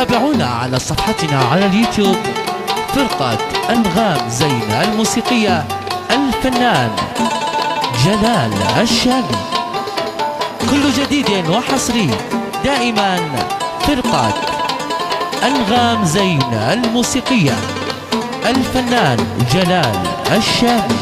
تابعونا على صفحتنا على اليوتيوب فرقة أنغام زينة الموسيقية الفنان جلال الشامي. كل جديد وحصري دائما فرقة أنغام زينة الموسيقية الفنان جلال الشامي.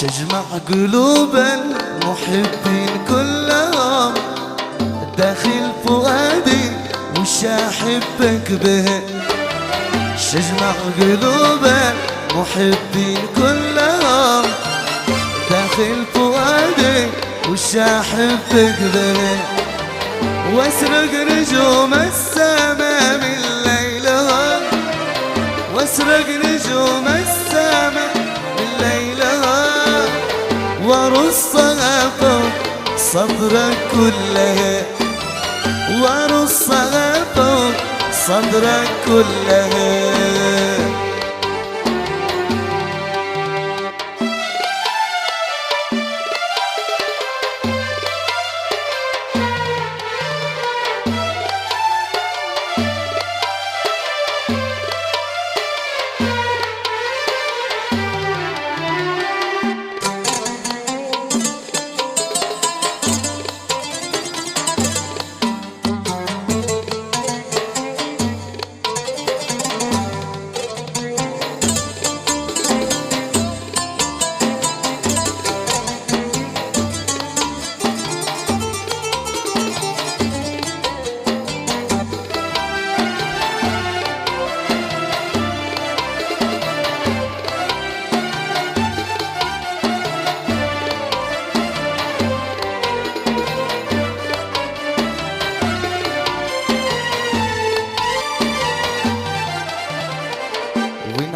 تجمع قلوب المحبين كلهم داخل فؤادي وش احبك به. تجمع قلوب المحبين كلهم داخل فؤادي وش احبك به. واسرق نجوم السماء من ليلهم، واسرق نجوم السماء من ليلهم، ورصها فوق صدرك كله، ورصها فوق صدرك كله.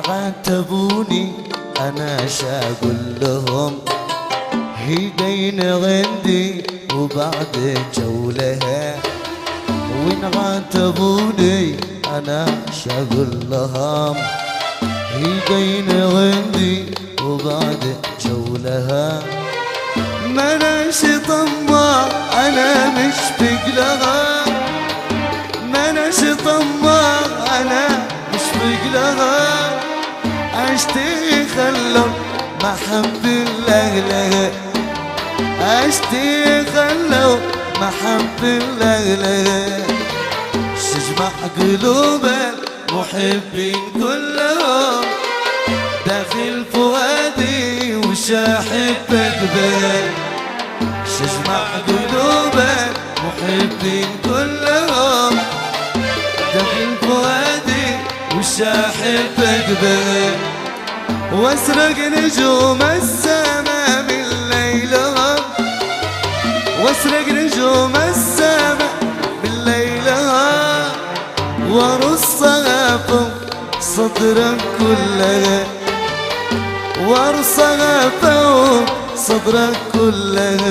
عاتبوني انا شاقول لهم هيدين غندي وبعد جولها. وين عاتبوني انا شاقول لهم هيدين غندي وبعد جولها. ما ناش طماع انا مش بقلها، ما ناش طماع انا مش بقلها. عشتي خلو محب الله، عشتي خلو محب الله. تجمع قلوب المحبين كلهم داخل فؤادي وش احبك به. تجمع قلوب المحبين كلهم داخل فؤادي وش احبك به. واسرق نجوم السماء من ليلهم، واسرق نجوم السماء من ليلهم، ورصها فوق صدرك كله، ورصها فوق صدرك كله.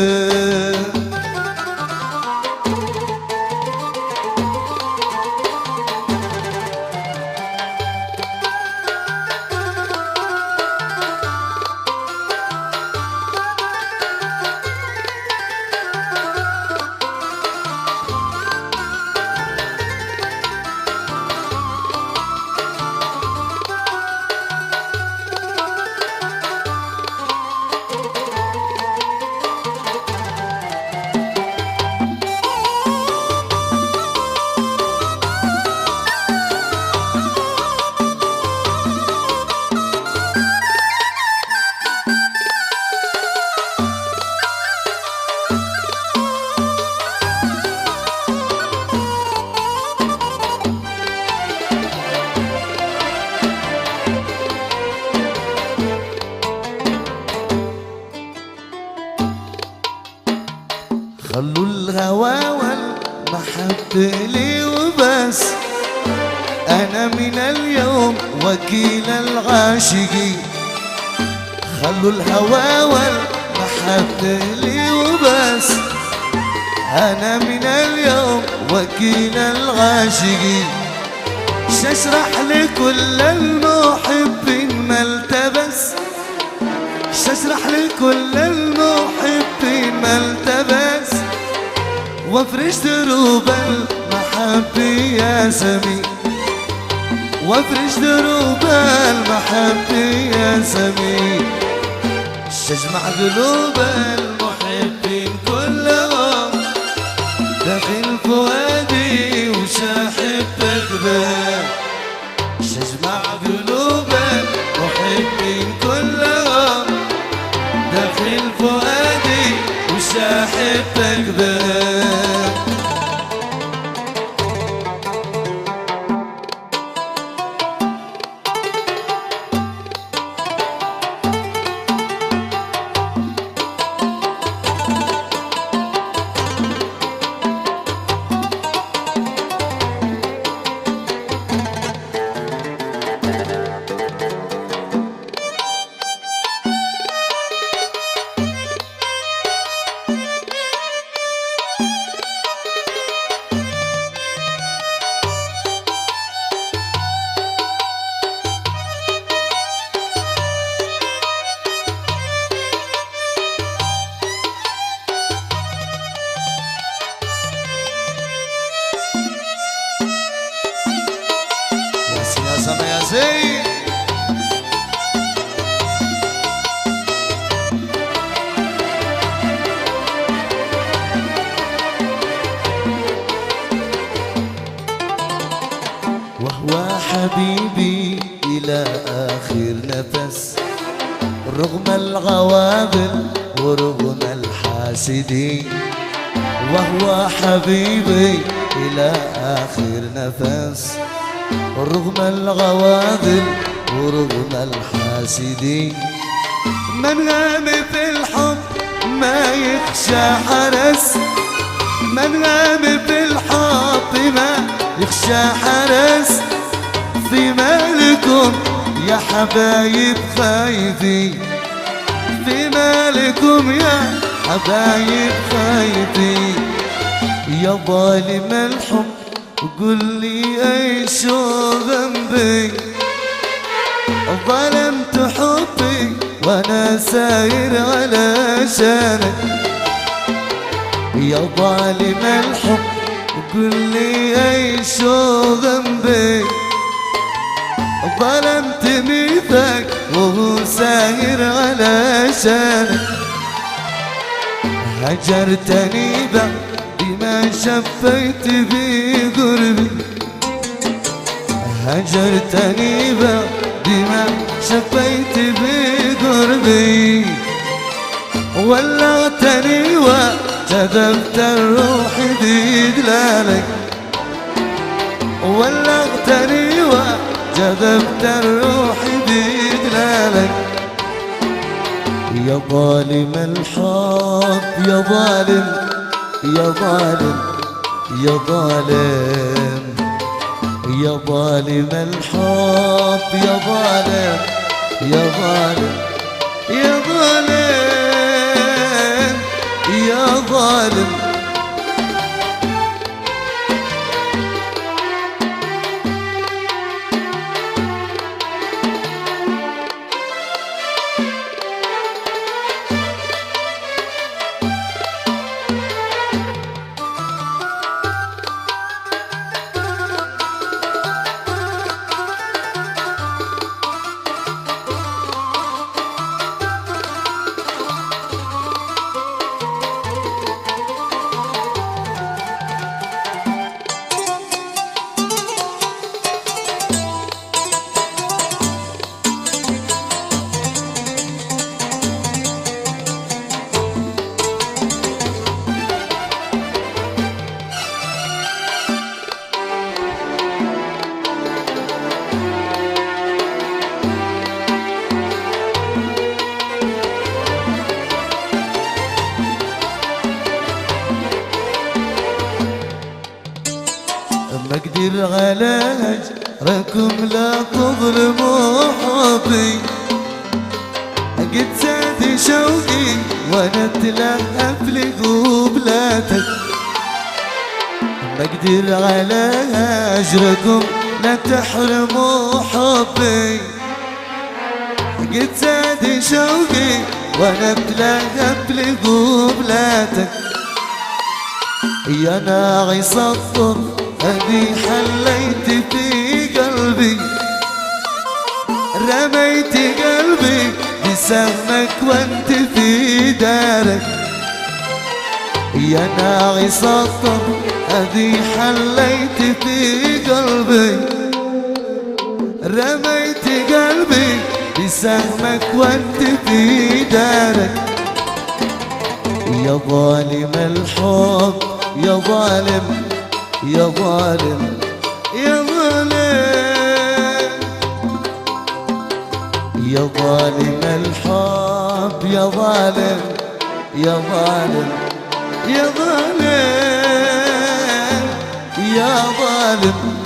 خلوا الهوى والمحبة لي وبس، أنا من اليوم وكيل العاشقين. خلوا الهوى والمحبة لي وبس، أنا من اليوم وكيل العاشقين. شاشرح لكل المحبين ما التبس، شاشرح لكل المحبين ما التبس، وافرش دروب المحبة يا سمي، وافرش دروب المحبة يا سمي، شجمع قلوب المحبين كلهم داخل فؤادي وشاحبك بك، شجمع قلوب المحبين كلهم داخل فؤادي وشاحبك بك. يا سما يا زين وهو حبيبي إلى آخر نفس، رغم الغوابل ورغم الحاسدين، وهو حبيبي إلى آخر نفس، رغم الغواضل ورغم الحاسدين، من غام في الحب ما يخشى حرس، من غام في الحب ما يخشى حرس، في مالكم يا حبايب خايفين، في مالكم يا حبايب خايفين، يا ظالم الحب قل لي ايش ذنبي، ظلمت حبي وانا ساير على شانك، يا ظالم الحب قل لي ايش ذنبي، ظلمت ميثاق وهو ساير على شانك، هجرتني بعد ما شفيت بقربي، هجرتني بعد ما شفيت بقربي، ولغتني وجذبت الروح بدلالك، ولغتني وجذبت الروح بدلالك، يا ظالم الحب يا ظالم يا ظالم يا ظالم، يا ظالم الحب يا ظالم يا ظالم يا ظالم يا ظالم. ما اقدر على هجركم لا تظلموا حبي، قد زاد شوقي وانا اتلهف لقبلاتك، ما اقدر على هجركم لا تحرموا حبي. قد زاد شوقي وانا بلهب لقبلاتك، يا ناعس الطر هذي حليت في قلبي، رميت قلبي بسهمك وانت في دارك، يا ناعس الطر هذي حليت في قلبي، رميت قلبي بسهمك وانت في دارك. يا ظالم الحب يا ظالم يا ظالم يا ظالم، يا ظالم الحب يا ظالم يا ظالم يا ظالم يا ظالم.